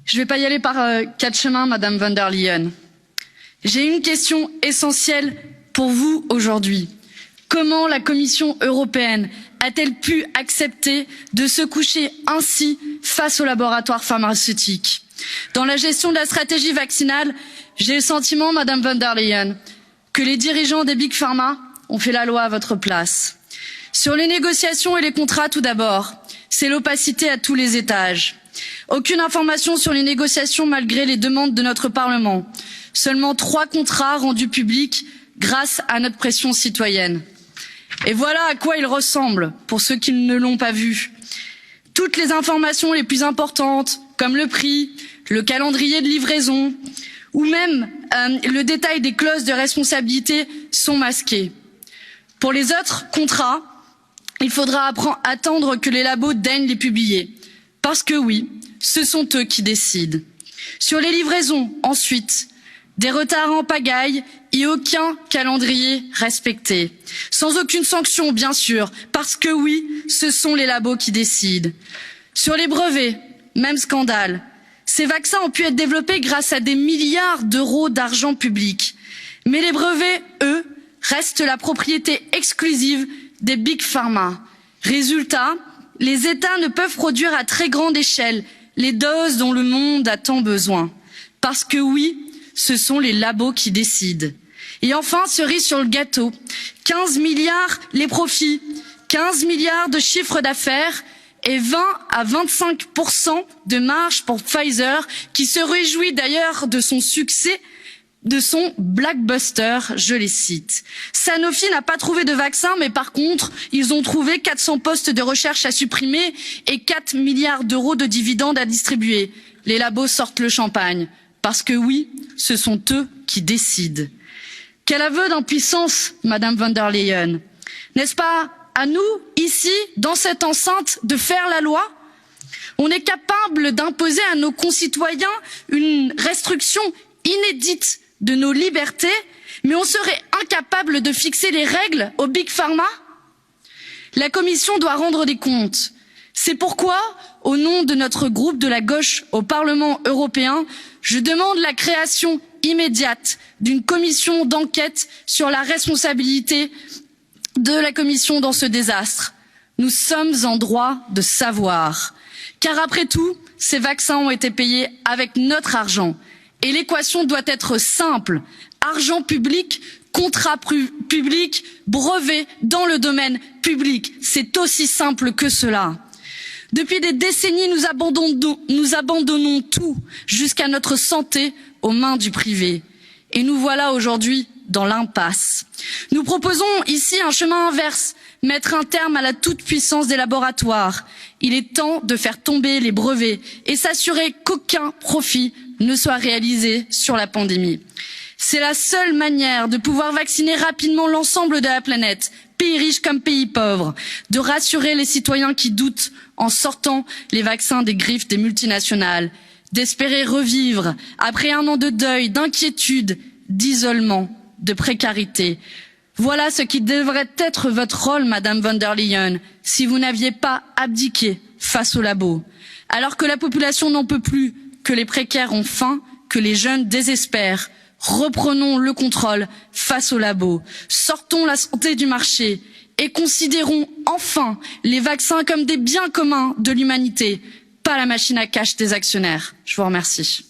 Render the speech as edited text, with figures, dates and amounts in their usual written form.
Je ne vais pas y aller par quatre chemins, Madame von der Leyen. J'ai une question essentielle pour vous aujourd'hui. Comment la Commission européenne a-t-elle pu accepter de se coucher ainsi face aux laboratoires pharmaceutiques? Dans la gestion de la stratégie vaccinale, j'ai le sentiment, Madame von der Leyen, que les dirigeants des Big Pharma ont fait la loi à votre place. Sur les négociations et les contrats, tout d'abord, c'est l'opacité à tous les étages. Aucune information sur les négociations malgré les demandes de notre Parlement. Seulement 3 contrats rendus publics grâce à notre pression citoyenne. Et voilà à quoi ils ressemblent, pour ceux qui ne l'ont pas vu. Toutes les informations les plus importantes, comme le prix, le calendrier de livraison, ou même le détail des clauses de responsabilité, sont masquées. Pour les autres contrats, il faudra attendre que les labos daignent les publier. Parce que oui, ce sont eux qui décident. Sur les livraisons, ensuite, des retards en pagaille et aucun calendrier respecté. Sans aucune sanction, bien sûr, parce que oui, ce sont les labos qui décident. Sur les brevets, même scandale. Ces vaccins ont pu être développés grâce à des milliards d'euros d'argent public. Mais les brevets, eux, restent la propriété exclusive des Big Pharma. Résultat, les États ne peuvent produire à très grande échelle les doses dont le monde a tant besoin. Parce que oui, ce sont les labos qui décident. Et enfin, cerise sur le gâteau, 15 milliards les profits, 15 milliards de chiffre d'affaires et 20 à 25% de marge pour Pfizer, qui se réjouit d'ailleurs de son succès, de son blockbuster, je les cite. Sanofi n'a pas trouvé de vaccin, mais par contre, ils ont trouvé 400 postes de recherche à supprimer et 4 milliards d'euros de dividendes à distribuer. Les labos sortent le champagne. Parce que oui, ce sont eux qui décident. Quel aveu d'impuissance, Madame von der Leyen. N'est-ce pas à nous, ici, dans cette enceinte, de faire la loi? On est capable d'imposer à nos concitoyens une restriction inédite de nos libertés, mais on serait incapable de fixer les règles aux Big Pharma? La Commission doit rendre des comptes. C'est pourquoi, au nom de notre groupe de la gauche au Parlement européen, je demande la création immédiate d'une commission d'enquête sur la responsabilité de la Commission dans ce désastre. Nous sommes en droit de savoir. Car après tout, ces vaccins ont été payés avec notre argent. Et l'équation doit être simple. Argent public, contrat public, brevet dans le domaine public. C'est aussi simple que cela. Depuis des décennies, nous abandonnons tout, jusqu'à notre santé, aux mains du privé. Et nous voilà aujourd'hui dans l'impasse. Nous proposons ici un chemin inverse, mettre un terme à la toute-puissance des laboratoires. Il est temps de faire tomber les brevets et s'assurer qu'aucun profit ne soit réalisé sur la pandémie. C'est la seule manière de pouvoir vacciner rapidement l'ensemble de la planète, pays riches comme pays pauvres, de rassurer les citoyens qui doutent en sortant les vaccins des griffes des multinationales, d'espérer revivre après un an de deuil, d'inquiétude, d'isolement, de précarité. Voilà ce qui devrait être votre rôle, Madame von der Leyen, si vous n'aviez pas abdiqué face aux labos. Alors que la population n'en peut plus, que les précaires ont faim, que les jeunes désespèrent, reprenons le contrôle face aux labos, sortons la santé du marché et considérons enfin les vaccins comme des biens communs de l'humanité, pas la machine à cash des actionnaires. Je vous remercie.